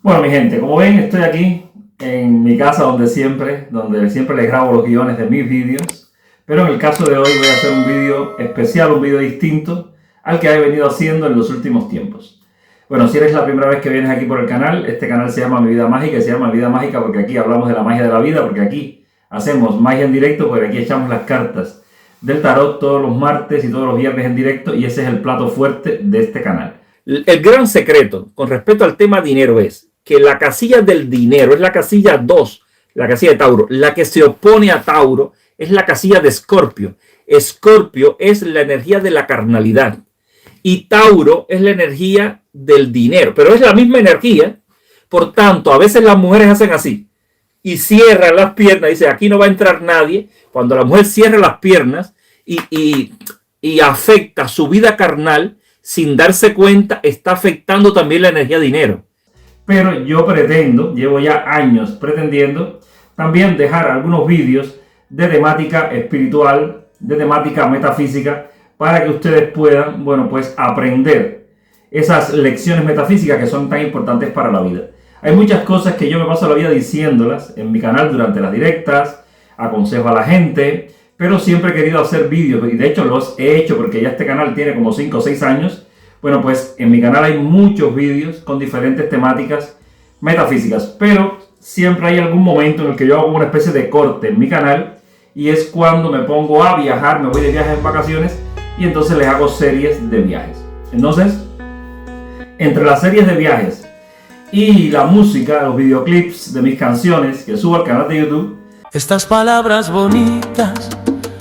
Bueno, mi gente, como ven, estoy aquí en mi casa donde siempre les grabo los guiones de mis vídeos. Pero en el caso de hoy voy a hacer un vídeo especial, un vídeo distinto al que he venido haciendo en los últimos tiempos. Bueno, si eres la primera vez que vienes aquí por el canal, este canal se llama Mi Vida Mágica y se llama Mi Vida Mágica porque aquí hablamos de la magia de la vida, porque aquí hacemos magia en directo, porque aquí echamos las cartas del tarot todos los martes y todos los viernes en directo, y ese es el plato fuerte de este canal. El gran secreto con respecto al tema dinero es que la casilla del dinero es la casilla 2, la casilla de Tauro. La que se opone a Tauro es la casilla de Escorpio. Escorpio es la energía de la carnalidad y Tauro es la energía del dinero, pero es la misma energía. Por tanto, a veces las mujeres hacen así y cierran las piernas, dice aquí no va a entrar nadie. Cuando la mujer cierra las piernas y afecta su vida carnal sin darse cuenta, está afectando también la energía dinero. Pero yo llevo ya años pretendiendo también dejar algunos vídeos de temática espiritual, de temática metafísica, para que ustedes puedan, pues aprender esas lecciones metafísicas que son tan importantes para la vida. Hay muchas cosas que yo me paso la vida diciéndolas en mi canal durante las directas, aconsejo a la gente, pero siempre he querido hacer vídeos, y de hecho los he hecho porque ya este canal tiene como 5 o 6 años. Bueno, pues en mi canal hay muchos vídeos con diferentes temáticas metafísicas, pero siempre hay algún momento en el que yo hago una especie de corte en mi canal, y es cuando me pongo a viajar, me voy de viajes en vacaciones, y entonces les hago series de viajes. Entonces, entre las series de viajes y la música, los videoclips de mis canciones que subo al canal de YouTube, estas palabras bonitas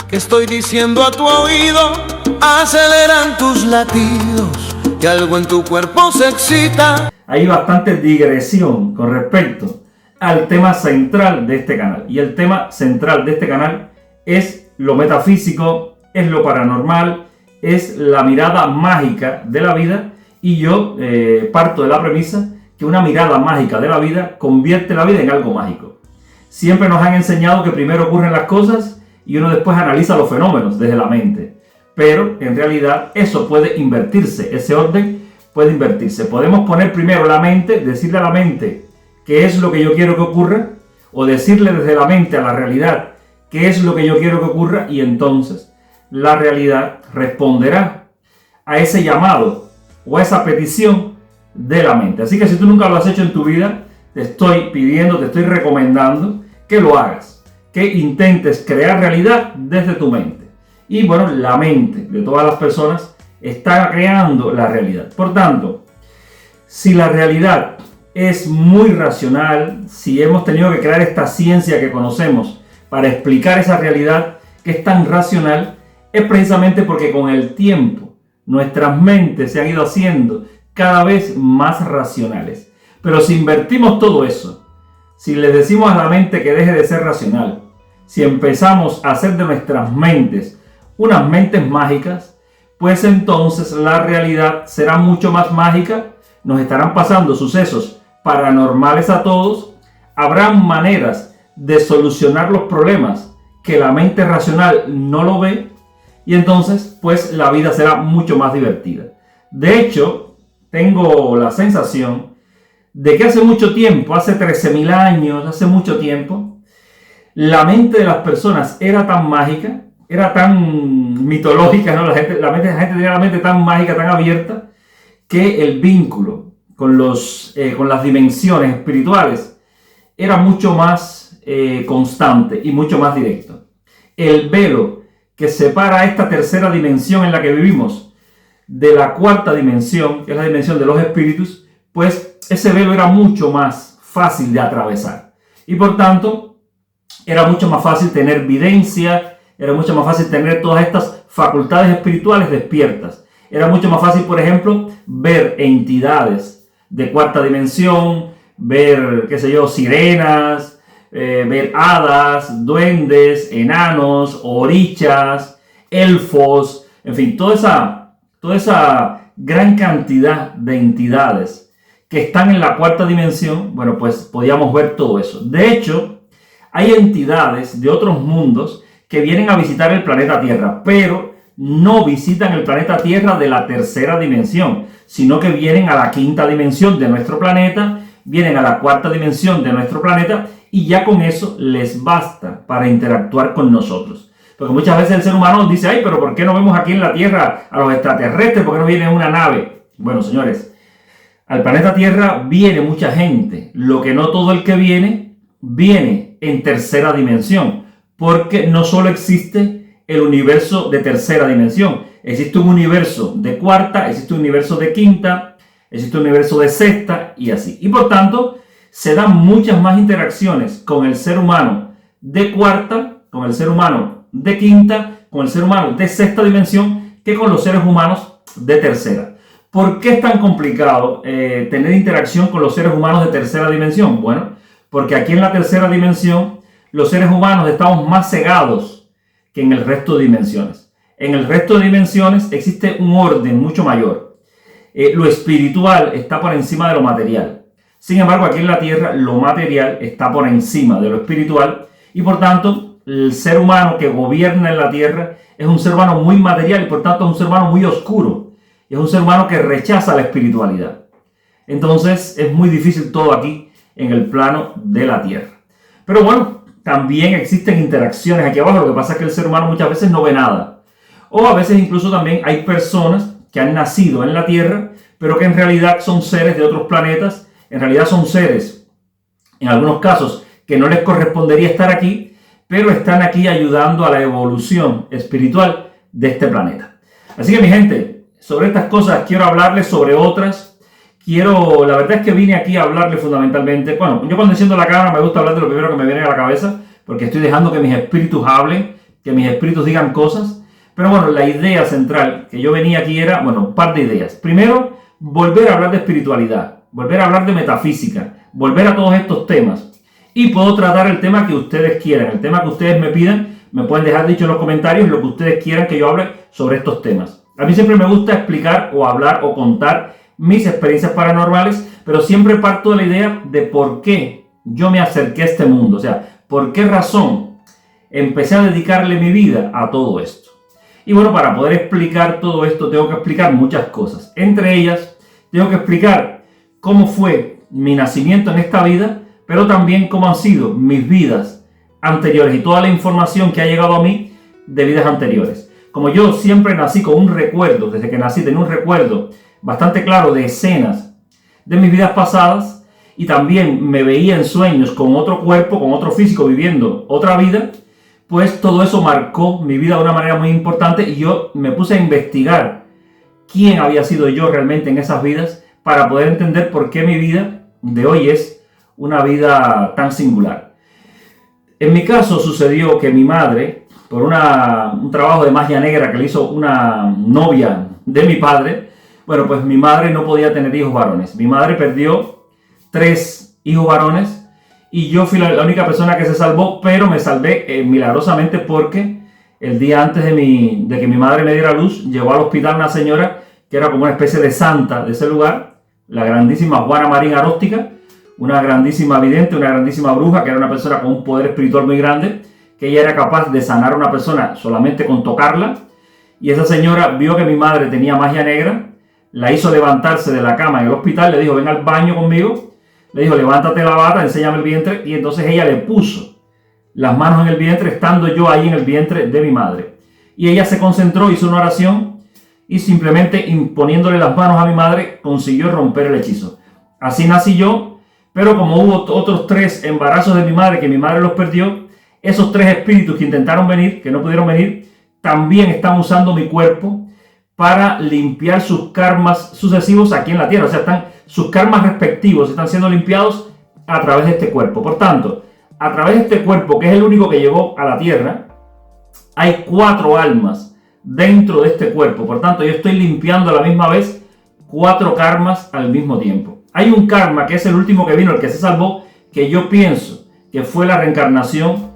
que estoy diciendo a tu oído aceleran tus latidos y algo en tu cuerpo se excita. Hay bastante digresión con respecto al tema central de este canal. Y el tema central de este canal es lo metafísico, es lo paranormal, es la mirada mágica de la vida. Y yo parto de la premisa que una mirada mágica de la vida convierte la vida en algo mágico. Siempre nos han enseñado que primero ocurren las cosas y uno después analiza los fenómenos desde la mente. Pero en realidad eso puede invertirse, ese orden puede invertirse. Podemos poner primero la mente, decirle a la mente qué es lo que yo quiero que ocurra, o decirle desde la mente a la realidad qué es lo que yo quiero que ocurra, y entonces la realidad responderá a ese llamado o a esa petición de la mente. Así que si tú nunca lo has hecho en tu vida, te estoy pidiendo, te estoy recomendando que lo hagas, que intentes crear realidad desde tu mente. Y bueno, la mente de todas las personas está creando la realidad. Por tanto, si la realidad es muy racional, si hemos tenido que crear esta ciencia que conocemos para explicar esa realidad que es tan racional, es precisamente porque con el tiempo nuestras mentes se han ido haciendo cada vez más racionales. Pero si invertimos todo eso, si le decimos a la mente que deje de ser racional, si empezamos a hacer de nuestras mentes unas mentes mágicas, pues entonces la realidad será mucho más mágica, nos estarán pasando sucesos paranormales a todos, habrán maneras de solucionar los problemas que la mente racional no lo ve, y entonces pues la vida será mucho más divertida. De hecho, tengo la sensación de que hace mucho tiempo, hace 13.000 años, hace mucho tiempo, la mente de las personas era tan mágica, era tan mitológica, ¿no? La gente tenía la mente tan mágica, tan abierta, que el vínculo con las dimensiones espirituales era mucho más constante y mucho más directo. El velo que separa esta tercera dimensión en la que vivimos de la cuarta dimensión, que es la dimensión de los espíritus, pues ese velo era mucho más fácil de atravesar. Y por tanto, era mucho más fácil tener videncia, era mucho más fácil tener todas estas facultades espirituales despiertas. Era mucho más fácil, por ejemplo, ver entidades de cuarta dimensión, ver, sirenas, ver hadas, duendes, enanos, orichas, elfos, en fin, toda esa gran cantidad de entidades que están en la cuarta dimensión. Bueno, pues podíamos ver todo eso. De hecho, hay entidades de otros mundos que vienen a visitar el planeta Tierra, pero no visitan el planeta Tierra de la tercera dimensión, sino que vienen a la quinta dimensión de nuestro planeta vienen a la cuarta dimensión de nuestro planeta y ya con eso les basta para interactuar con nosotros. Porque muchas veces el ser humano dice, ay, pero ¿por qué no vemos aquí en la Tierra a los extraterrestres? ¿Por qué no viene en una nave? Bueno, señores, al planeta Tierra viene mucha gente. Lo que no todo el que viene en tercera dimensión. Porque no solo existe el universo de tercera dimensión. Existe un universo de cuarta, existe un universo de quinta, existe un universo de sexta y así. Y por tanto, se dan muchas más interacciones con el ser humano de cuarta, con el ser humano de quinta, con el ser humano de sexta dimensión, que con los seres humanos de tercera. ¿Por qué es tan complicado tener interacción con los seres humanos de tercera dimensión? Bueno, porque aquí en la tercera dimensión, los seres humanos estamos más cegados que en el resto de dimensiones. En el resto de dimensiones existe un orden mucho mayor. Lo espiritual está por encima de lo material. Sin embargo, aquí en la Tierra, lo material está por encima de lo espiritual y por tanto, el ser humano que gobierna en la Tierra es un ser humano muy material y por tanto es un ser humano muy oscuro. Y es un ser humano que rechaza la espiritualidad. Entonces, es muy difícil todo aquí en el plano de la Tierra. Pero bueno, también existen interacciones aquí abajo. Lo que pasa es que el ser humano muchas veces no ve nada. O a veces incluso también hay personas que han nacido en la Tierra, pero que en realidad son seres de otros planetas. En realidad son seres, en algunos casos, que no les correspondería estar aquí, pero están aquí ayudando a la evolución espiritual de este planeta. Así que mi gente, sobre estas cosas quiero hablarles, sobre otras. La verdad es que vine aquí a hablarles fundamentalmente. Bueno, yo cuando enciendo la cámara me gusta hablar de lo primero que me viene a la cabeza, porque estoy dejando que mis espíritus hablen, que mis espíritus digan cosas. Pero bueno, la idea central que yo venía aquí era, bueno, un par de ideas. Primero, volver a hablar de espiritualidad, volver a hablar de metafísica, volver a todos estos temas. Y puedo tratar el tema que ustedes quieran, el tema que ustedes me pidan. Me pueden dejar dicho en los comentarios lo que ustedes quieran que yo hable sobre estos temas. A mí siempre me gusta explicar o hablar o contar mis experiencias paranormales, pero siempre parto de la idea de por qué yo me acerqué a este mundo. O sea, por qué razón empecé a dedicarle mi vida a todo esto. Y bueno, para poder explicar todo esto tengo que explicar muchas cosas. Entre ellas, tengo que explicar cómo fue mi nacimiento en esta vida, pero también cómo han sido mis vidas anteriores y toda la información que ha llegado a mí de vidas anteriores. Como yo siempre nací con un recuerdo, desde que nací tenía un recuerdo bastante claro de escenas de mis vidas pasadas y también me veía en sueños con otro cuerpo, con otro físico viviendo otra vida, pues todo eso marcó mi vida de una manera muy importante y yo me puse a investigar quién había sido yo realmente en esas vidas para poder entender por qué mi vida de hoy es una vida tan singular. En mi caso sucedió que mi madre, por un trabajo de magia negra que le hizo una novia de mi padre, bueno, pues mi madre no podía tener hijos varones. Mi madre perdió 3 hijos varones y yo fui la única persona que se salvó, pero me salvé milagrosamente porque el día antes de que mi madre me diera luz, llegó al hospital una señora que era como una especie de santa de ese lugar, la grandísima Juana Marín Aróstica, una grandísima vidente, una grandísima bruja, que era una persona con un poder espiritual muy grande, que ella era capaz de sanar a una persona solamente con tocarla. Y esa señora vio que mi madre tenía magia negra, la hizo levantarse de la cama en el hospital, le dijo, ven al baño conmigo, le dijo, levántate la bata, enséñame el vientre, y entonces ella le puso las manos en el vientre, estando yo ahí en el vientre de mi madre. Y ella se concentró, hizo una oración, y simplemente imponiéndole las manos a mi madre, consiguió romper el hechizo. Así nací yo. Pero como hubo otros 3 embarazos de mi madre, que mi madre los perdió, esos 3 espíritus que intentaron venir, que no pudieron venir, también están usando mi cuerpo para limpiar sus karmas sucesivos aquí en la Tierra. O sea, sus karmas respectivos están siendo limpiados a través de este cuerpo. Por tanto, a través de este cuerpo, que es el único que llegó a la Tierra, hay 4 almas dentro de este cuerpo. Por tanto, yo estoy limpiando a la misma vez 4 karmas al mismo tiempo. Hay un karma que es el último que vino, el que se salvó, que yo pienso que fue la reencarnación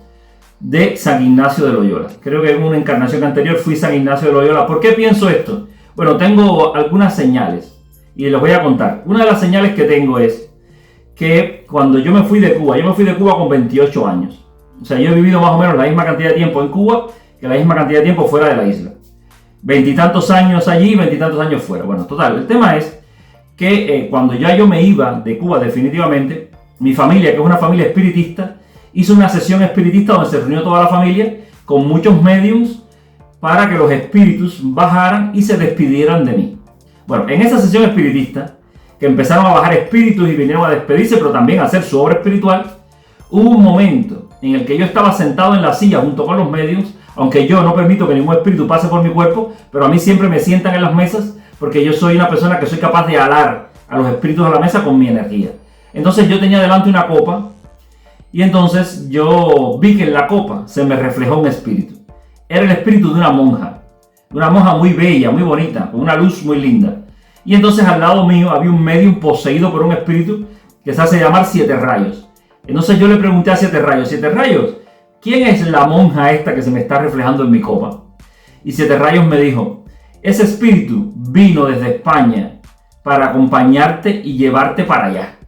de San Ignacio de Loyola. Creo que en una encarnación anterior fui San Ignacio de Loyola. ¿Por qué pienso esto? Bueno, tengo algunas señales y les voy a contar. Una de las señales que tengo es que cuando yo me fui de Cuba con 28 años. O sea, yo he vivido más o menos la misma cantidad de tiempo en Cuba que la misma cantidad de tiempo fuera de la isla. 20 y tantos años allí, 20 y tantos años fuera. Bueno, total, el tema es que cuando ya yo me iba de Cuba definitivamente, mi familia, que es una familia espiritista, hizo una sesión espiritista donde se reunió toda la familia con muchos mediums para que los espíritus bajaran y se despidieran de mí. Bueno, en esa sesión espiritista, que empezaron a bajar espíritus y vinieron a despedirse, pero también a hacer su obra espiritual, hubo un momento en el que yo estaba sentado en la silla junto con los mediums, aunque yo no permito que ningún espíritu pase por mi cuerpo, pero a mí siempre me sientan en las mesas porque yo soy una persona que soy capaz de alar a los espíritus a la mesa con mi energía. Entonces yo tenía delante una copa y entonces yo vi que en la copa se me reflejó un espíritu. Era el espíritu de una monja muy bella, muy bonita, con una luz muy linda. Y entonces al lado mío había un medium poseído por un espíritu que se hace llamar Siete Rayos. Entonces yo le pregunté a Siete Rayos, ¿quién es la monja esta que se me está reflejando en mi copa? Y Siete Rayos me dijo, ese espíritu vino desde España para acompañarte y llevarte para allá,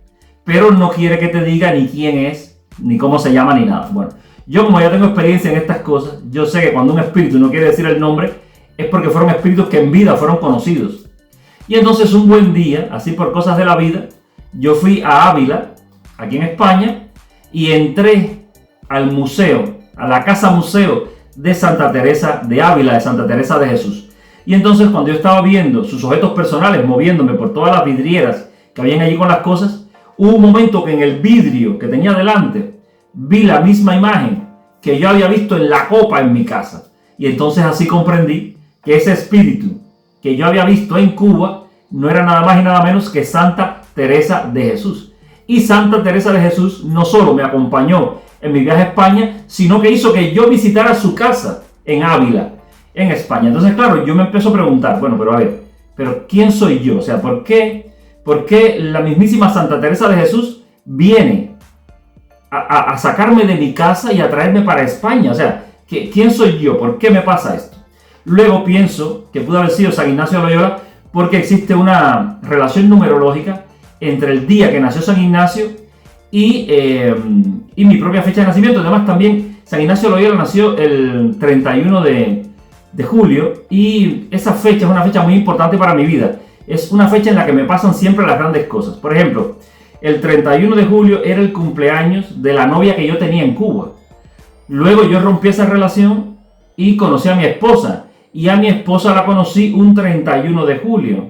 pero no quiere que te diga ni quién es, ni cómo se llama, ni nada. Bueno, yo como ya tengo experiencia en estas cosas, yo sé que cuando un espíritu no quiere decir el nombre, es porque fueron espíritus que en vida fueron conocidos. Y entonces un buen día, así por cosas de la vida, yo fui a Ávila, aquí en España, y entré al museo, a la casa museo de Santa Teresa de Ávila, de Santa Teresa de Jesús. Y entonces cuando yo estaba viendo sus objetos personales, moviéndome por todas las vidrieras que habían allí con las cosas, hubo un momento que en el vidrio que tenía delante, vi la misma imagen que yo había visto en la copa en mi casa. Y entonces así comprendí que ese espíritu que yo había visto en Cuba no era nada más y nada menos que Santa Teresa de Jesús. Y Santa Teresa de Jesús no solo me acompañó en mi viaje a España, sino que hizo que yo visitara su casa en Ávila, en España. Entonces, claro, yo me empiezo a preguntar, bueno, pero a ver, ¿pero quién soy yo? O sea, ¿por qué la mismísima Santa Teresa de Jesús viene a sacarme de mi casa y a traerme para España? O sea, ¿quién soy yo? ¿Por qué me pasa esto? Luego pienso que pudo haber sido San Ignacio de Loyola porque existe una relación numerológica entre el día que nació San Ignacio y mi propia fecha de nacimiento. Además, también San Ignacio de Loyola nació el 31 de julio y esa fecha es una fecha muy importante para mi vida. Es una fecha en la que me pasan siempre las grandes cosas. Por ejemplo, el 31 de julio era el cumpleaños de la novia que yo tenía en Cuba. Luego yo rompí esa relación y conocí a mi esposa. Y a mi esposa la conocí un 31 de julio.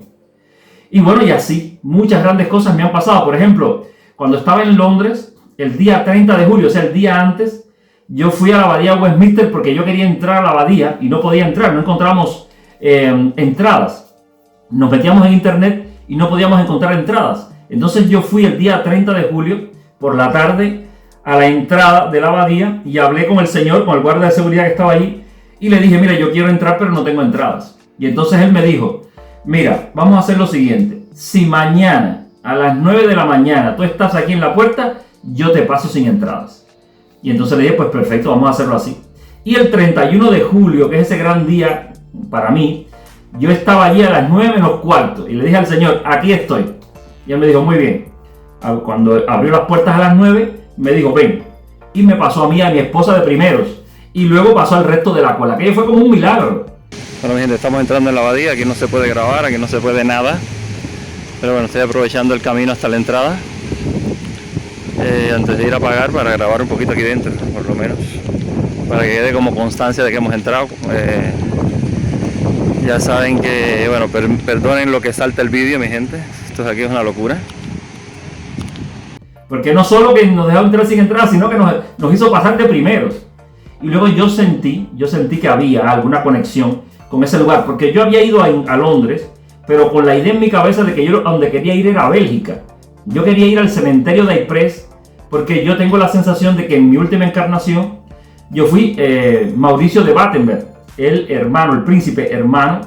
Y bueno, y así, muchas grandes cosas me han pasado. Por ejemplo, cuando estaba en Londres, el día 30 de julio, o sea, el día antes, yo fui a la abadía Westminster porque yo quería entrar a la abadía y no podía entrar, no encontramos entradas. Nos metíamos en internet y no podíamos encontrar entradas. Entonces yo fui el día 30 de julio por la tarde a la entrada de la abadía y hablé con el señor, con el guardia de seguridad que estaba allí, y le dije, mira, yo quiero entrar pero no tengo entradas. Y entonces él me dijo, mira, vamos a hacer lo siguiente, si mañana a las 9 de la mañana tú estás aquí en la puerta, yo te paso sin entradas. Y entonces le dije, pues perfecto, vamos a hacerlo así. Y el 31 de julio, que es ese gran día para mí, yo estaba allí a las 9 menos cuarto y le dije al señor, aquí estoy. Y él me dijo, muy bien. Cuando abrió las puertas a las 9, me dijo, ven. Y me pasó a mí, a mi esposa de primeros. Y luego pasó al resto de la cola. Aquello fue como un milagro. Bueno, mi gente, estamos entrando en la abadía. Aquí no se puede grabar, aquí no se puede nada. Pero bueno, estoy aprovechando el camino hasta la entrada. Antes de ir a pagar para grabar un poquito aquí dentro, por lo menos. Para que quede como constancia de que hemos entrado. Ya saben que, bueno, perdonen lo que salta el vídeo, mi gente. Esto aquí es una locura. Porque no solo que nos dejó entrar sin entrada, sino que nos hizo pasar de primeros. Y luego yo sentí que había alguna conexión con ese lugar. Porque yo había ido a Londres, pero con la idea en mi cabeza de que yo a donde quería ir era a Bélgica. Yo quería ir al cementerio de Ypres, porque yo tengo la sensación de que en mi última encarnación, yo fui Mauricio de Battenberg, el príncipe hermano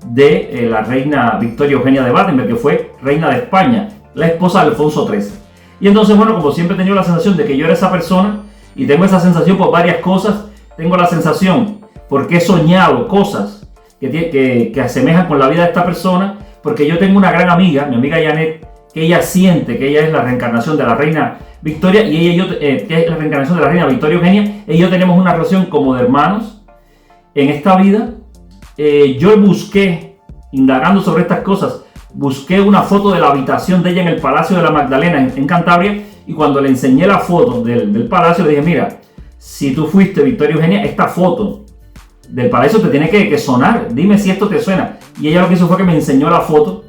de la reina Victoria Eugenia de Battenberg, que fue reina de España, la esposa de Alfonso XIII. Y entonces, bueno, como siempre he tenido la sensación de que yo era esa persona, y tengo esa sensación por varias cosas, tengo la sensación porque he soñado cosas que asemejan con la vida de esta persona, porque yo tengo una gran amiga, mi amiga Janet, que ella siente que ella es la reencarnación de la reina Victoria, y ella y yo, que es la reencarnación de la reina Victoria Eugenia, ella y yo tenemos una relación como de hermanos en esta vida. Yo busqué, indagando sobre estas cosas, busqué una foto de la habitación de ella en el Palacio de la Magdalena en Cantabria, y cuando le enseñé la foto del palacio, le dije, mira, si tú fuiste Victoria Eugenia, esta foto del palacio te tiene que sonar, dime si esto te suena. Y ella lo que hizo fue que me enseñó la foto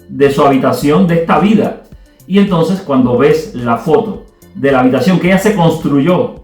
de su habitación de esta vida. Y entonces cuando ves la foto de la habitación que ella se construyó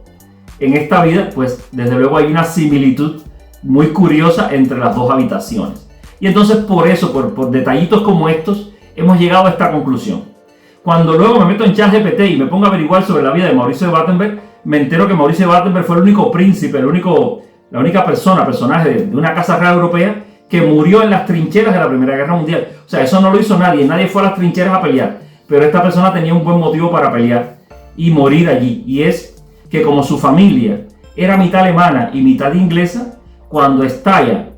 en esta vida, pues desde luego hay una similitud muy curiosa entre las dos habitaciones. Y entonces por eso, por detallitos como estos, hemos llegado a esta conclusión. Cuando luego me meto en ChatGPT y me pongo a averiguar sobre la vida de Mauricio de Battenberg, me entero que Mauricio de Battenberg fue el único príncipe, la única personaje de una casa real europea que murió en las trincheras de la Primera Guerra Mundial. O sea, eso no lo hizo nadie fue a las trincheras a pelear, pero esta persona tenía un buen motivo para pelear y morir allí, y es que como su familia era mitad alemana y mitad inglesa, cuando estalla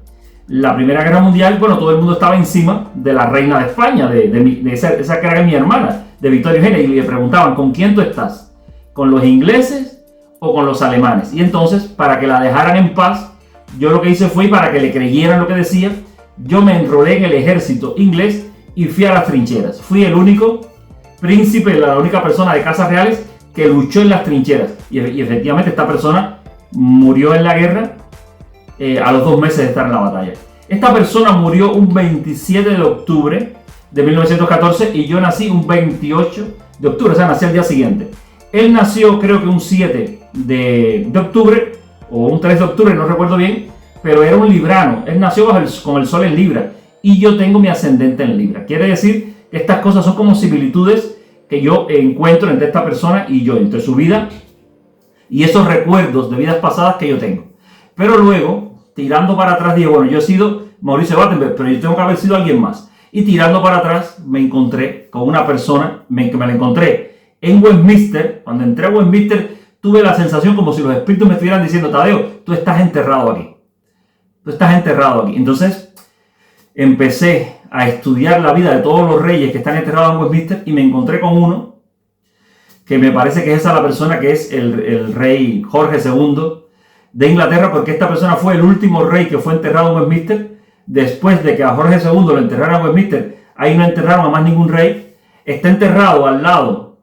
la Primera Guerra Mundial, bueno, todo el mundo estaba encima de la reina de España, de esa que era mi hermana, de Victoria Eugenia, y le preguntaban, ¿con quién tú estás? ¿Con los ingleses o con los alemanes? Y entonces, para que la dejaran en paz, yo lo que hice fue, para que le creyeran lo que decía, yo me enrolé en el ejército inglés y fui a las trincheras. Fui el único príncipe, la única persona de casas reales que luchó en las trincheras. Y efectivamente esta persona murió en la guerra a los 2 meses de estar en la batalla. Esta persona murió un 27 de octubre de 1914 y yo nací un 28 de octubre, o sea, nací al día siguiente. Él nació creo que un 7 de octubre o un 3 de octubre, no recuerdo bien, pero era un librano. Él nació con el sol en Libra y yo tengo mi ascendente en Libra. Quiere decir que estas cosas son como similitudes que yo encuentro entre esta persona y yo, entre su vida y esos recuerdos de vidas pasadas que yo tengo. Pero luego, tirando para atrás, digo, bueno, yo he sido Mauricio Battenberg, pero yo tengo que haber sido alguien más. Y tirando para atrás, me encontré con una persona, que me la encontré en Westminster. Cuando entré a Westminster, tuve la sensación como si los espíritus me estuvieran diciendo, Tadeo, tú estás enterrado aquí. Tú estás enterrado aquí. Entonces, empecé a estudiar la vida de todos los reyes que están enterrados en Westminster y me encontré con uno que me parece que es esa la persona que es el rey Jorge II de Inglaterra, porque esta persona fue el último rey que fue enterrado en Westminster. Después de que a Jorge II lo enterraron en Westminster, ahí no enterraron a más ningún rey. Está enterrado al lado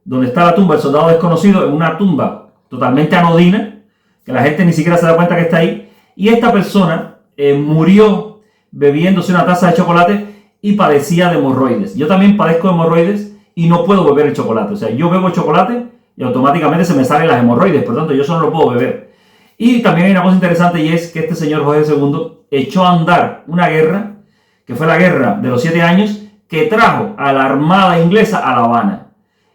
donde está la tumba del soldado desconocido, en una tumba totalmente anodina, que la gente ni siquiera se da cuenta que está ahí. Y esta persona murió bebiéndose una taza de chocolate y padecía de hemorroides. Yo también padezco de hemorroides y no puedo beber el chocolate. O sea, yo bebo chocolate y automáticamente se me salen las hemorroides, por lo tanto yo eso no lo puedo beber. Y también hay una cosa interesante, y es que este señor Jorge II echó a andar una guerra, que fue la guerra de los 7 años, que trajo a la armada inglesa a La Habana.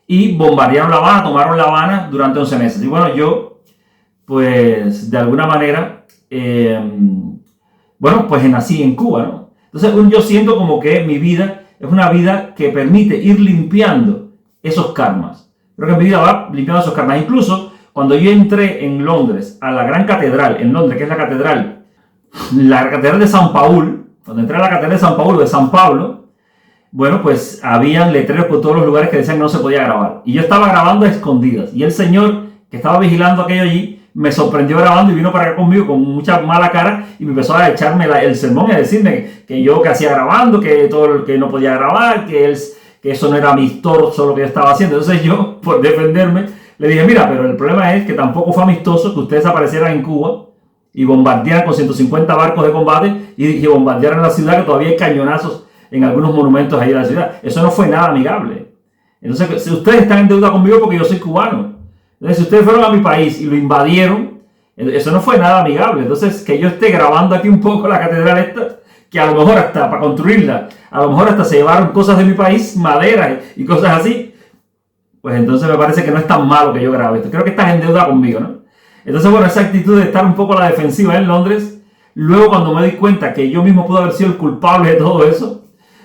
Y bombardearon La Habana, tomaron La Habana durante 11 meses. Y bueno, yo, pues, de alguna manera, pues nací en Cuba, ¿no? Entonces yo siento como que mi vida es una vida que permite ir limpiando esos karmas. Creo que mi vida va limpiando esos karmas. Incluso cuando yo entré en Londres, a la gran catedral, en Londres, que es la catedral de San Paul, cuando entré a la catedral de San Paul, de San Pablo, bueno, pues habían letreros por todos los lugares que decían que no se podía grabar. Y yo estaba grabando a escondidas. Y el señor que estaba vigilando aquello allí, me sorprendió grabando y vino para acá conmigo con mucha mala cara y me empezó a echarme el sermón y a decirme que yo que hacía grabando, que todo que no podía grabar, que eso no era amistoso lo que yo estaba haciendo. Entonces yo, por defenderme, le dije, mira, pero el problema es que tampoco fue amistoso que ustedes aparecieran en Cuba y bombardearan con 150 barcos de combate y bombardearan la ciudad, que todavía hay cañonazos en algunos monumentos ahí de la ciudad. Eso no fue nada amigable. Entonces, si ustedes están en deuda conmigo porque yo soy cubano. Entonces, si ustedes fueron a mi país y lo invadieron, eso no fue nada amigable. Entonces, que yo esté grabando aquí un poco la catedral esta, que a lo mejor hasta para construirla, a lo mejor hasta se llevaron cosas de mi país, madera y cosas así, pues entonces me parece que no es tan malo que yo grabe esto. Creo que estás en deuda conmigo, ¿no? Entonces, bueno, esa actitud de estar un poco a la defensiva en Londres, luego cuando me di cuenta que yo mismo pude haber sido el culpable de todo eso,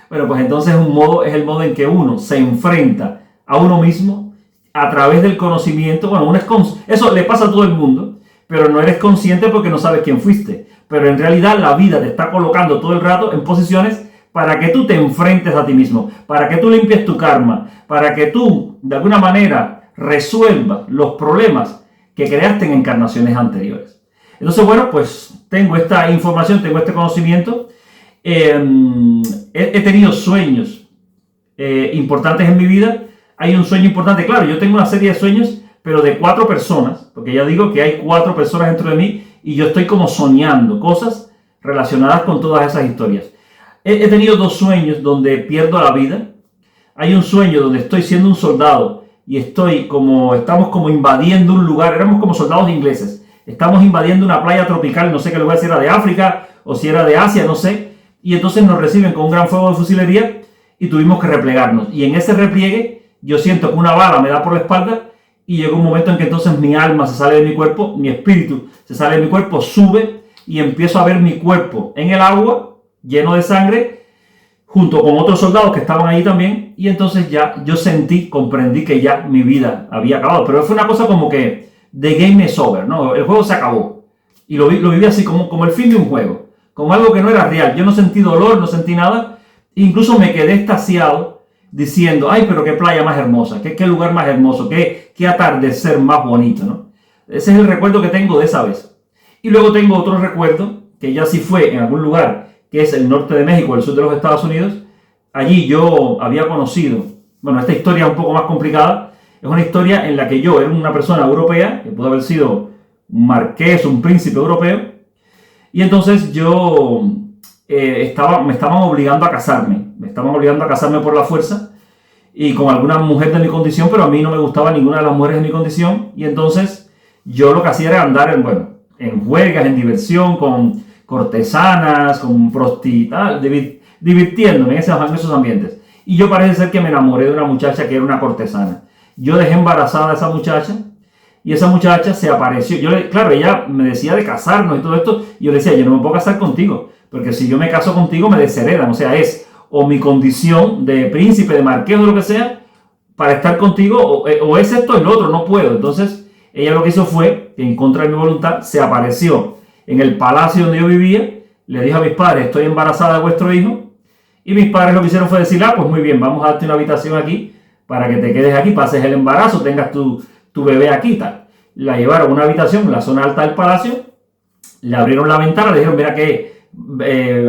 bueno, pues entonces es el modo en que uno se enfrenta a uno mismo a través del conocimiento. Bueno, eso le pasa a todo el mundo, pero no eres consciente porque no sabes quién fuiste. Pero en realidad la vida te está colocando todo el rato en posiciones para que tú te enfrentes a ti mismo, para que tú limpies tu karma, para que tú, de alguna manera, resuelvas los problemas que creaste en encarnaciones anteriores. Entonces, bueno, pues tengo esta información, tengo este conocimiento, He tenido sueños importantes en mi vida. Hay un sueño importante, claro, yo tengo una serie de sueños, pero de 4 personas, porque ya digo que hay 4 personas dentro de mí y yo estoy como soñando cosas relacionadas con todas esas historias. He tenido 2 sueños donde pierdo la vida. Hay un sueño donde estoy siendo un soldado y estamos como invadiendo un lugar, éramos como soldados ingleses, estamos invadiendo una playa tropical, no sé qué lugar, si era de África o si era de Asia, no sé, y entonces nos reciben con un gran fuego de fusilería y tuvimos que replegarnos. Y en ese repliegue yo siento que una bala me da por la espalda y llega un momento en que entonces mi alma se sale de mi cuerpo, mi espíritu se sale de mi cuerpo, sube y empiezo a ver mi cuerpo en el agua, lleno de sangre, junto con otros soldados que estaban ahí también, y entonces ya yo comprendí que ya mi vida había acabado. Pero fue una cosa como que the game is over, ¿no? El juego se acabó. Y lo viví así como el fin de un juego, como algo que no era real. Yo no sentí dolor, no sentí nada, incluso me quedé extasiado diciendo, ay, pero qué playa más hermosa, qué lugar más hermoso, qué atardecer más bonito, ¿no? Ese es el recuerdo que tengo de esa vez. Y luego tengo otro recuerdo, que ya sí fue en algún lugar, que es el norte de México, el sur de los Estados Unidos. Allí yo había conocido, bueno, esta historia es un poco más complicada, es una historia en la que yo era una persona europea, que pudo haber sido un marqués, un príncipe europeo, y entonces me estaban obligando a casarme por la fuerza, y con alguna mujer de mi condición, pero a mí no me gustaba ninguna de las mujeres de mi condición, y entonces yo lo que hacía era andar en juergas, en diversión, con cortesanas, con prostitutas, divirtiéndome en esos ambientes. Y yo parece ser que me enamoré de una muchacha que era una cortesana. Yo dejé embarazada a esa muchacha y esa muchacha se apareció. Claro, ella me decía de casarnos y todo esto, y yo le decía, yo no me puedo casar contigo, porque si yo me caso contigo me desheredan. O sea, es o mi condición de príncipe, de marqués o lo que sea, para estar contigo, o es esto o el otro, no puedo. Entonces, ella lo que hizo fue, en contra de mi voluntad, se apareció en el palacio donde yo vivía, le dijo a mis padres, estoy embarazada de vuestro hijo, y mis padres lo que hicieron fue decir, pues muy bien, vamos a darte una habitación aquí, para que te quedes aquí, pases el embarazo, tengas tu bebé aquí y tal. La llevaron a una habitación en la zona alta del palacio, le abrieron la ventana, le dijeron, mira qué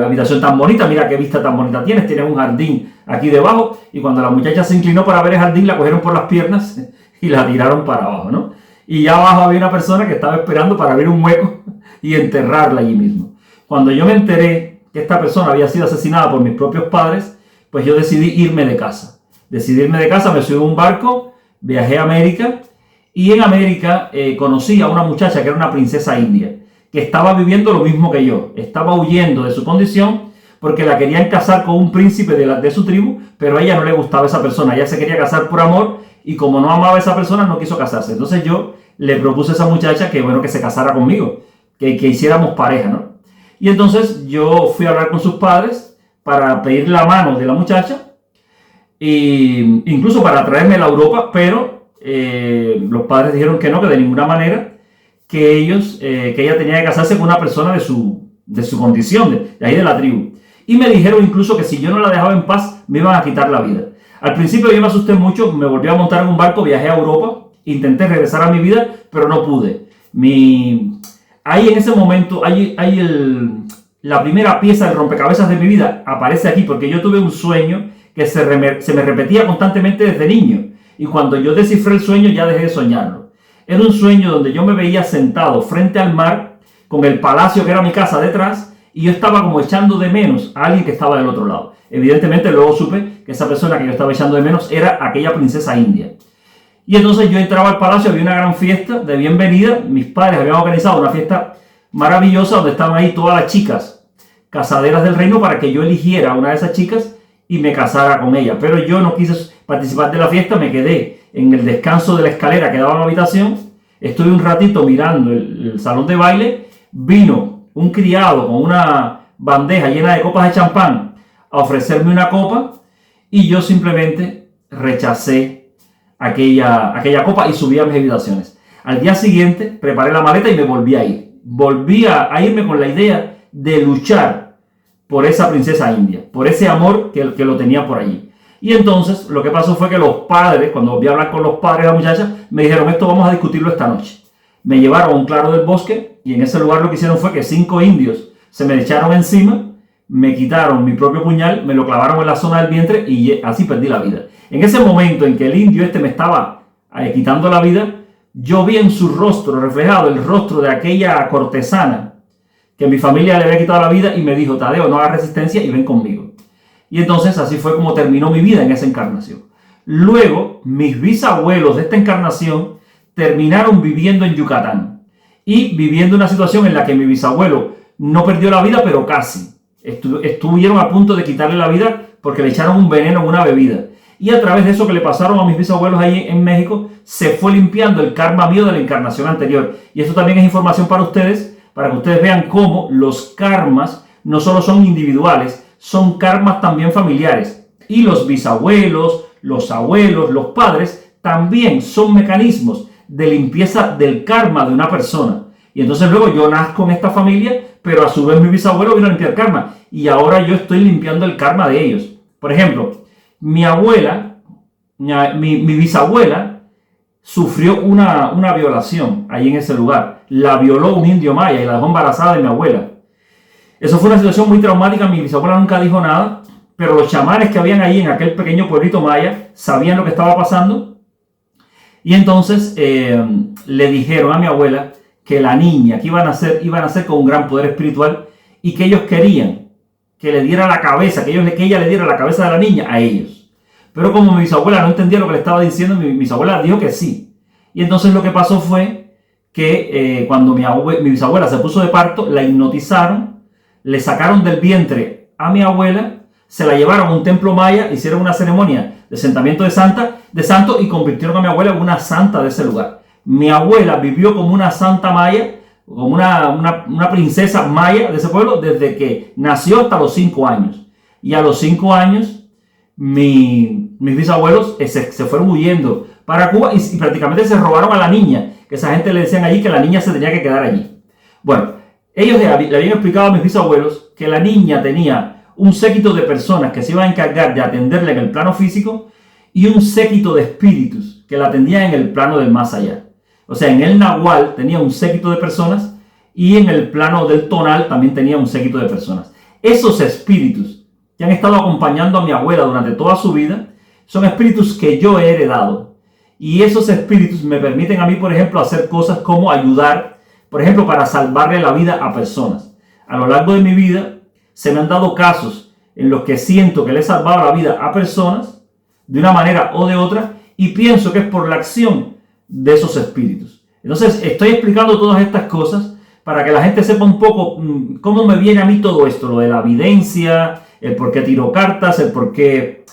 habitación tan bonita, mira qué vista tan bonita tienes un jardín aquí debajo, y cuando la muchacha se inclinó para ver el jardín, la cogieron por las piernas y la tiraron para abajo, ¿no? Y ya abajo había una persona que estaba esperando para abrir un hueco y enterrarla allí mismo. Cuando yo me enteré que esta persona había sido asesinada por mis propios padres, pues yo decidí irme de casa. Me subí a un barco, viajé a América, y en América conocí a una muchacha que era una princesa india, que estaba viviendo lo mismo que yo. Estaba huyendo de su condición porque la querían casar con un príncipe de su tribu, pero a ella no le gustaba esa persona. Ella se quería casar por amor, y como no amaba a esa persona, no quiso casarse. Entonces yo le propuse a esa muchacha que se casara conmigo, que hiciéramos pareja, ¿no? Y entonces yo fui a hablar con sus padres para pedir la mano de la muchacha, e incluso para traérmela a Europa, pero los padres dijeron que no, que de ninguna manera, que ella tenía que casarse con una persona de su condición, de ahí de la tribu. Y me dijeron incluso que si yo no la dejaba en paz, me iban a quitar la vida. Al principio yo me asusté mucho, me volví a montar en un barco, viajé a Europa, intenté regresar a mi vida, pero no pude. Ahí en ese momento, la primera pieza del rompecabezas de mi vida aparece aquí, porque yo tuve un sueño que se me repetía constantemente desde niño. Y cuando yo descifré el sueño, ya dejé de soñarlo. Era un sueño donde yo me veía sentado frente al mar, con el palacio que era mi casa detrás, y yo estaba como echando de menos a alguien que estaba del otro lado. Evidentemente luego supe que esa persona que yo estaba echando de menos era aquella princesa india. Y entonces yo entraba al palacio, había una gran fiesta de bienvenida. Mis padres habían organizado una fiesta maravillosa donde estaban ahí todas las chicas casaderas del reino para que yo eligiera a una de esas chicas y me casara con ella. Pero yo no quise participar de la fiesta, me quedé en el descanso de la escalera que daba a la habitación. Estuve un ratito mirando el salón de baile. Vino un criado con una bandeja llena de copas de champán a ofrecerme una copa, y yo simplemente rechacé aquella copa y subí a mis habitaciones. Al día siguiente preparé la maleta y me volví a ir. Volví a irme con la idea de luchar por esa princesa india, por ese amor que lo tenía por allí. Y entonces lo que pasó fue que los padres, cuando volví a hablar con los padres de la muchacha, me dijeron, esto vamos a discutirlo esta noche. Me llevaron a un claro del bosque, y en ese lugar lo que hicieron fue que 5 indios se me echaron encima, me quitaron mi propio puñal, me lo clavaron en la zona del vientre y así perdí la vida. En ese momento en que el indio me estaba quitando la vida, yo vi en su rostro reflejado el rostro de aquella cortesana que mi familia le había quitado la vida y me dijo: Tadeo, no hagas resistencia y ven conmigo. Y entonces así fue como terminó mi vida en esa encarnación. Luego, mis bisabuelos de esta encarnación terminaron viviendo en Yucatán y viviendo una situación en la que mi bisabuelo no perdió la vida, pero casi. Estuvieron a punto de quitarle la vida porque le echaron un veneno en una bebida. Y a través de eso que le pasaron a mis bisabuelos ahí en México, se fue limpiando el karma mío de la encarnación anterior. Y esto también es información para ustedes, para que ustedes vean cómo los karmas no solo son individuales, son karmas también familiares. Y los bisabuelos, los abuelos, los padres, también son mecanismos de limpieza del karma de una persona. Y entonces luego yo nazco en esta familia, pero a su vez mi bisabuelo vino a limpiar karma. Y ahora yo estoy limpiando el karma de ellos. Por ejemplo, mi abuela, mi bisabuela, sufrió una violación ahí en ese lugar. La violó un indio maya y la dejó embarazada de mi abuela. Eso fue una situación muy traumática. Mi bisabuela nunca dijo nada, pero los chamanes que habían ahí en aquel pequeño pueblito maya sabían lo que estaba pasando. Y entonces le dijeron a mi abuela que la niña que iba a nacer con un gran poder espiritual y que ellos querían que le diera la cabeza, que ella le diera la cabeza de la niña a ellos. Pero como mi bisabuela no entendía lo que le estaba diciendo, mi bisabuela dijo que sí. Y entonces lo que pasó fue que cuando mi bisabuela se puso de parto, la hipnotizaron, le sacaron del vientre a mi abuela, se la llevaron a un templo maya, hicieron una ceremonia de sentamiento de santo y convirtieron a mi abuela en una santa de ese lugar. Mi abuela vivió como una santa maya, como una princesa maya de ese pueblo desde que nació hasta los 5 años. Y a los 5 años mis bisabuelos se fueron huyendo para Cuba y prácticamente se robaron a la niña, que esa gente le decían allí que la niña se tenía que quedar allí. Bueno, ellos le habían explicado a mis bisabuelos que la niña tenía un séquito de personas que se iban a encargar de atenderla en el plano físico y un séquito de espíritus que la atendían en el plano del más allá. O sea, en el Nahual tenía un séquito de personas y en el plano del Tonal también tenía un séquito de personas. Esos espíritus que han estado acompañando a mi abuela durante toda su vida son espíritus que yo he heredado. Y esos espíritus me permiten a mí, por ejemplo, hacer cosas como ayudar, por ejemplo, para salvarle la vida a personas. A lo largo de mi vida se me han dado casos en los que siento que le he salvado la vida a personas de una manera o de otra y pienso que es por la acción de esos espíritus. Entonces estoy explicando todas estas cosas para que la gente sepa un poco cómo me viene a mí todo esto, lo de la evidencia, el por qué tiro cartas, el por qué,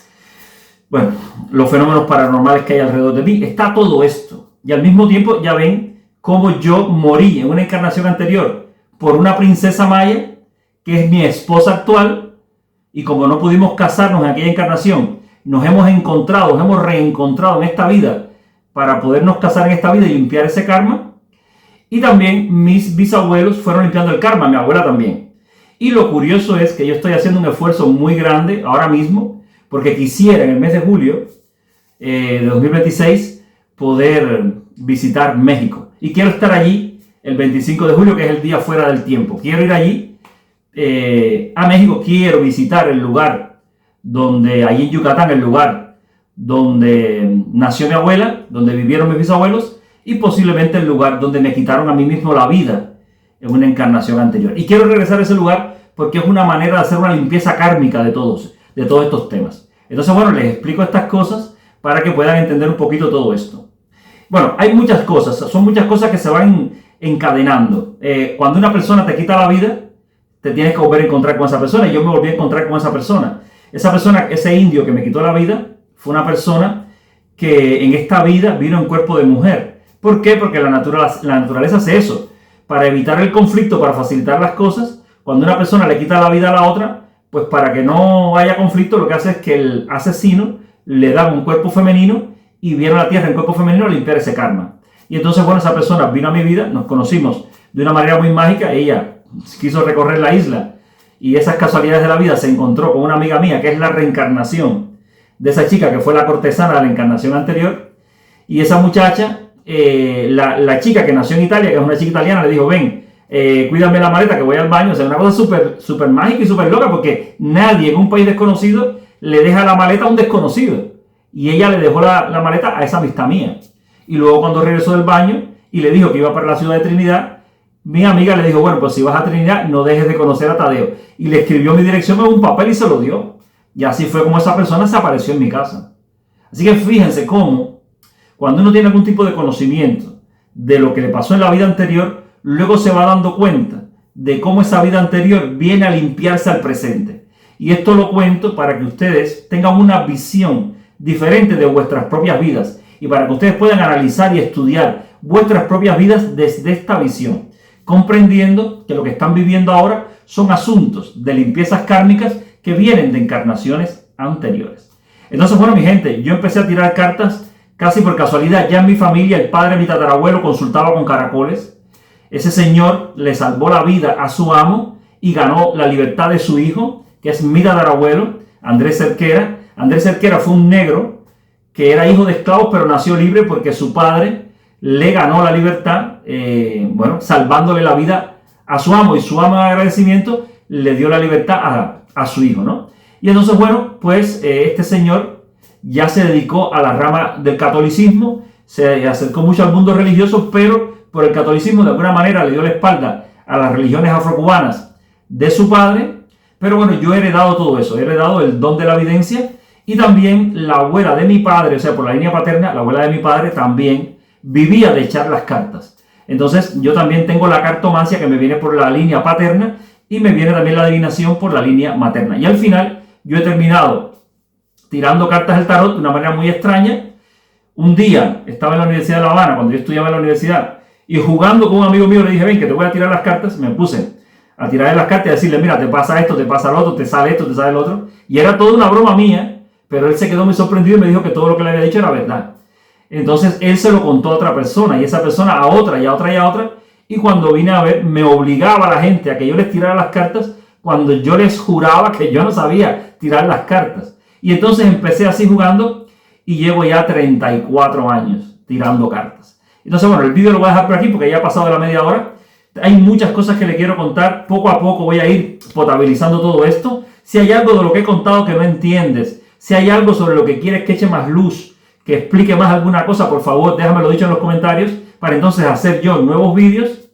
bueno, los fenómenos paranormales que hay alrededor de mí. Está todo esto. Y al mismo tiempo ya ven cómo yo morí en una encarnación anterior por una princesa maya, que es mi esposa actual, y como no pudimos casarnos en aquella encarnación, nos hemos reencontrado en esta vida para podernos casar en esta vida y limpiar ese karma. Y también mis bisabuelos fueron limpiando el karma, mi abuela también. Y lo curioso es que yo estoy haciendo un esfuerzo muy grande ahora mismo, porque quisiera en el mes de julio de 2026 poder visitar México. Y quiero estar allí el 25 de julio, que es el día fuera del tiempo. Quiero ir allí a México, quiero visitar el lugar donde, allí en Yucatán, el lugar donde nació mi abuela, donde vivieron mis bisabuelos, y posiblemente el lugar donde me quitaron a mí mismo la vida en una encarnación anterior. Y quiero regresar a ese lugar porque es una manera de hacer una limpieza kármica de todos estos temas. Entonces, bueno, les explico estas cosas para que puedan entender un poquito todo esto. Bueno, hay muchas cosas, son muchas cosas que se van encadenando. Cuando una persona te quita la vida, te tienes que volver a encontrar con esa persona, y yo me volví a encontrar con esa persona. Esa persona, ese indio que me quitó la vida, fue una persona que en esta vida vino en cuerpo de mujer. ¿Por qué? Porque la naturaleza hace eso. Para evitar el conflicto, para facilitar las cosas, cuando una persona le quita la vida a la otra, pues para que no haya conflicto, lo que hace es que el asesino le da un cuerpo femenino y viene a la tierra en cuerpo femenino a limpiar ese karma. Y entonces, bueno, esa persona vino a mi vida, nos conocimos de una manera muy mágica. Ella quiso recorrer la isla y esas casualidades de la vida se encontró con una amiga mía que es la reencarnación de esa chica que fue la cortesana de la encarnación anterior. Y esa muchacha, la chica que nació en Italia, que es una chica italiana, le dijo: ven, cuídame la maleta que voy al baño. O sea, una cosa súper mágica y súper loca, porque nadie en un país desconocido le deja la maleta a un desconocido. Y ella le dejó la maleta a esa amistad mía. Y luego cuando regresó del baño y le dijo que iba para la ciudad de Trinidad, mi amiga le dijo, bueno, pues si vas a Trinidad, no dejes de conocer a Tadeo. Y le escribió mi dirección en un papel y se lo dio. Y así fue como esa persona se apareció en mi casa. Así que fíjense cómo, cuando uno tiene algún tipo de conocimiento de lo que le pasó en la vida anterior, luego se va dando cuenta de cómo esa vida anterior viene a limpiarse al presente. Y esto lo cuento para que ustedes tengan una visión diferente de vuestras propias vidas y para que ustedes puedan analizar y estudiar vuestras propias vidas desde esta visión, comprendiendo que lo que están viviendo ahora son asuntos de limpiezas kármicas que vienen de encarnaciones anteriores. Entonces, bueno, mi gente, yo empecé a tirar cartas casi por casualidad. Ya en mi familia, el padre de mi tatarabuelo consultaba con caracoles. Ese señor le salvó la vida a su amo y ganó la libertad de su hijo, que es mi tatarabuelo, Andrés Cerquera. Andrés Cerquera fue un negro que era hijo de esclavos, pero nació libre porque su padre le ganó la libertad, salvándole la vida a su amo, y su amo en agradecimiento le dio la libertad a su hijo, ¿no? Y entonces, bueno, pues este señor ya se dedicó a la rama del catolicismo, se acercó mucho al mundo religioso, pero por el catolicismo de alguna manera le dio la espalda a las religiones afrocubanas de su padre. Pero bueno, yo he heredado todo eso, he heredado el don de la evidencia, y también la abuela de mi padre, o sea, por la línea paterna, la abuela de mi padre también vivía de echar las cartas. Entonces yo también tengo la cartomancia que me viene por la línea paterna y me viene también la adivinación por la línea materna. Y al final yo he terminado tirando cartas del tarot de una manera muy extraña. Un día estaba en la Universidad de La Habana, cuando yo estudiaba en la universidad, y jugando con un amigo mío le dije, ven que te voy a tirar las cartas. Me puse a tirar las cartas y a decirle, mira, te pasa esto, te pasa lo otro, te sale esto, te sale lo otro. Y era toda una broma mía, pero él se quedó muy sorprendido y me dijo que todo lo que le había dicho era verdad. Entonces él se lo contó a otra persona, y esa persona a otra y a otra y a otra. Y cuando vine a ver, me obligaba a la gente a que yo les tirara las cartas cuando yo les juraba que yo no sabía tirar las cartas. Y entonces empecé así jugando y llevo ya 34 años tirando cartas. Entonces, bueno, el vídeo lo voy a dejar por aquí porque ya ha pasado la media hora. Hay muchas cosas que le quiero contar. Poco a poco voy a ir potabilizando todo esto. Si hay algo de lo que he contado que no entiendes, si hay algo sobre lo que quieres que eche más luz, que explique más alguna cosa, por favor, déjamelo dicho en los comentarios para entonces hacer yo nuevos vídeos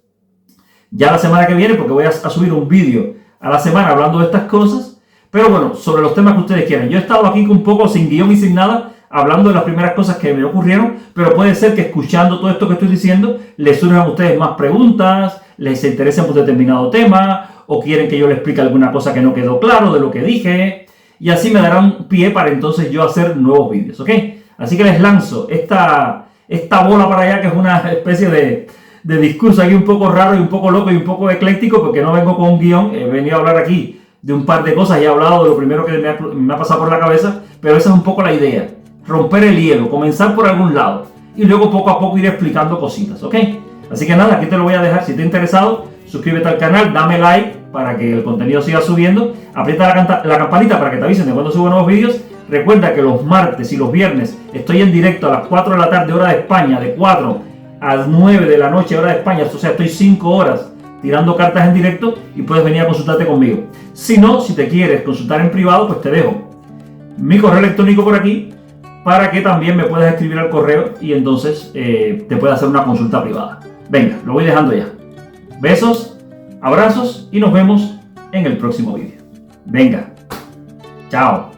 ya la semana que viene, porque voy a subir un vídeo a la semana hablando de estas cosas. Pero bueno, sobre los temas que ustedes quieran. Yo he estado aquí un poco sin guión y sin nada, hablando de las primeras cosas que me ocurrieron, pero puede ser que escuchando todo esto que estoy diciendo les surjan a ustedes más preguntas, les interesen por determinado tema, o quieren que yo les explique alguna cosa que no quedó claro de lo que dije, y así me darán pie para entonces yo hacer nuevos vídeos, ¿ok? Así que les lanzo esta bola para allá, que es una especie de discurso aquí un poco raro y un poco loco y un poco ecléctico, porque no vengo con un guión. He venido a hablar aquí de un par de cosas y he hablado de lo primero que me ha pasado por la cabeza, pero esa es un poco la idea: romper el hielo, comenzar por algún lado y luego poco a poco ir explicando cositas, ¿ok? Así que nada, aquí te lo voy a dejar. Si te ha interesado, suscríbete al canal, dame like para que el contenido siga subiendo, aprieta la campanita para que te avisen de cuando subo nuevos vídeos. Recuerda que los martes y los viernes estoy en directo a las 4 de la tarde hora de España, de 4 a 9 de la noche hora de España, o sea, estoy 5 horas tirando cartas en directo y puedes venir a consultarte conmigo. Si no, si te quieres consultar en privado, pues te dejo mi correo electrónico por aquí para que también me puedas escribir al correo y entonces te pueda hacer una consulta privada. Venga, lo voy dejando ya. Besos, abrazos y nos vemos en el próximo vídeo. Venga, chao.